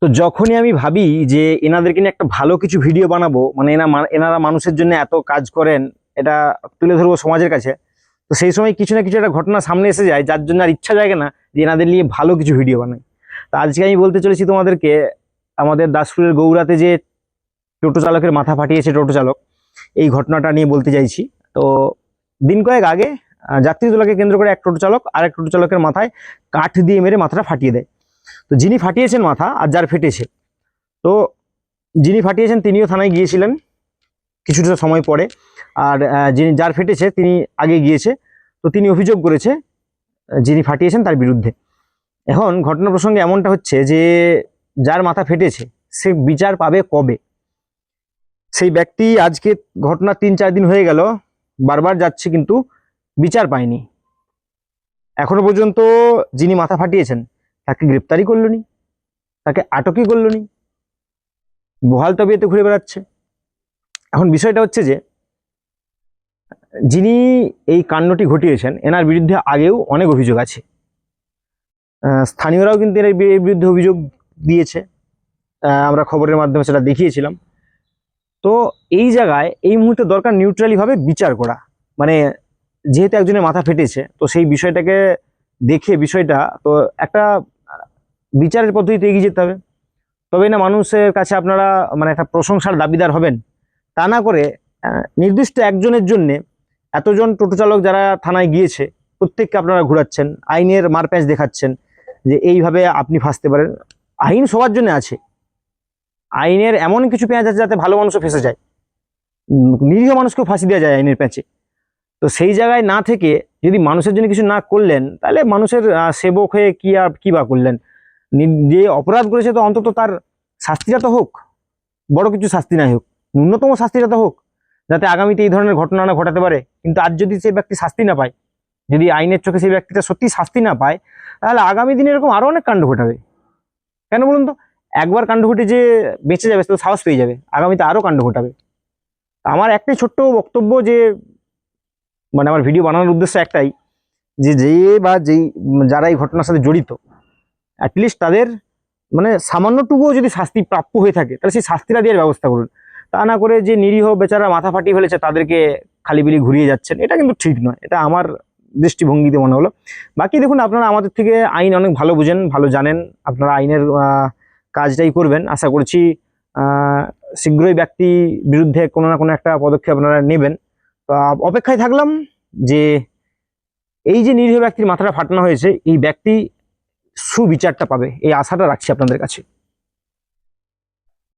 তো যখনই আমি ভাবি যে এনাদেরকে নিয়ে একটা ভালো কিছু ভিডিও বানাবো, মানে এনারা মানুষের জন্য এত কাজ করেন, এটা তুলে ধরবো সমাজের কাছে, তো সেই সময় কিছু না কিছু একটা ঘটনা সামনে এসে যায়, যার জন্য আর ইচ্ছা জাগে না যে এনাদের নিয়ে ভালো কিছু ভিডিও বানাই। তো আজকে আমি বলতে চলেছি তোমাদেরকে, আমাদের দাসপুরের গৌড়াতে যে টোটো চালকের মাথা ফাটিয়েছে টোটো চালক, এই ঘটনাটা নিয়ে বলতে চাইছি। তো দিন কয়েক আগে যাত্রী তোলাকে কেন্দ্র করে এক টোটো চালক আর এক টোটো চালকের মাথায় কাঠ দিয়ে মেরে মাথাটা ফাটিয়ে দেয়। তো যিনি ফাটিয়েছেন মাথা আর যার ফেটেছে, তো যিনি ফাটিয়েছেন তিনিও থানায় গিয়েছিলেন কিছুটা সময় পরে, আর যার ফেটেছে তিনি আগে গিয়েছে। তো তিনি অভিযোগ করেছে যিনি ফাটিয়েছেন তার বিরুদ্ধে। এখন ঘটনা প্রসঙ্গে এমনটা হচ্ছে যে যার মাথা ফেটেছে সে বিচার পাবে কবে? সেই ব্যক্তি আজকে ঘটনা 3-4 দিন হয়ে গেল বারবার যাচ্ছে, কিন্তু বিচার পায়নি। এখনো পর্যন্ত যিনি মাথা ফাটিয়েছেন তাকে গ্রেপ্তারই করলনি, তাকে আটকই করলনি, বহাল তবিয়তে ঘুরে বেড়াচ্ছে। এখন বিষয়টা হচ্ছে যে যিনি এই কাণ্ডটি ঘটিয়েছেন এনার বিরুদ্ধে আগেও অনেক অভিযোগ আছে, স্থানীয়রাও কিন্তু এর বিরুদ্ধে অভিযোগ দিয়েছে, আমরা খবরের মাধ্যমে সেটা দেখিয়েছিলাম। তো এই জায়গায় এই মুহূর্তে দরকার নিউট্রালি ভাবে বিচার করা, মানে যেহেতু একজনের মাথা ফেটেছে তো সেই বিষয়টাকে দেখে বিষয়টা তো একটা বিচারের পদ্ধতিতে এগিয়ে যেতে হবে, তবেই না মানুষের কাছে আপনারা মানে একটা প্রশংসার দাবিদার হবেন। তা না করে নির্দিষ্ট একজনের জন্যে এতজন টোটো চালক যারা থানায় গিয়েছে প্রত্যেককে আপনারা ঘোরাচ্ছেন, আইনের মারপ্যাঁচ দেখাচ্ছেন যে এইভাবে আপনি ফাঁসতে পারেন। আইন সবার জন্য আছে, আইনের এমন কিছু পেঁয়াজ আছে যাতে ভালো মানুষও ফেঁসে যায়, নিরীহ মানুষকেও ফাঁসি দেওয়া যায় আইনের প্যাঁচে। তো সেই জায়গায় না থেকে যদি মানুষের জন্য কিছু না করলেন, তাহলে মানুষের সেবক হয়ে কি বা করলেন? যে অপরাধ করেছে তো অন্তত তার শাস্তিটা তো হোক, বড় কিছু শাস্তি নাই হোক, ন্যূনতম শাস্তিটা তো হোক, যাতে আগামীতে এই ধরনের ঘটনা না ঘটাতে পারে। কিন্তু আজ যদি সেই ব্যক্তি শাস্তি না পায়, যদি আইনের চোখে সেই ব্যক্তিটা সত্যি শাস্তি না পায়, তাহলে আগামী দিনে এরকম আরো অনেক কাণ্ড ঘটাবে। কেন বলুন তো? একবার কাণ্ড ঘটে যে বেঁচে যাবে সে তো সাহস পেয়ে যাবে, আগামীতে আরো কাণ্ড ঘটাবে। আমার একটাই ছোট্ট বক্তব্য, যে মানে আমার ভিডিও বানানোর উদ্দেশ্য একটাই, যে যেই যারা এই ঘটনার সাথে জড়িত, অ্যাটলিস্ট তাদের মানে সামান্যটুকুও যদি শাস্তি প্রাপ্য হয়ে থাকে তাহলে সেই শাস্তিটা দেওয়ার ব্যবস্থা করুন। তা না করে যে নিরীহ বেচারা মাথা ফাটিয়ে ফেলেছে তাদেরকে খালিবিলি ঘুরিয়ে যাচ্ছেন, এটা কিন্তু ঠিক নয়। এটা আমার দৃষ্টিভঙ্গিতে মনে হলো। বাকি দেখুন, আপনারা আমাদের থেকে আইন অনেক ভালো বুঝেন, ভালো জানেন, আপনারা আইনের কাজটাই করবেন। আশা করছি শীঘ্রই ব্যক্তি বিরুদ্ধে কোনো না কোনো একটা পদক্ষেপ আপনারা নেবেন। তো অপেক্ষায় থাকলাম যে এই যে নিরীহ ব্যক্তির মাথাটা ফাটানো হয়েছে এই ব্যক্তি সুবিচারটা পাবে, এই আশাটা রাখছি আপনাদের কাছে।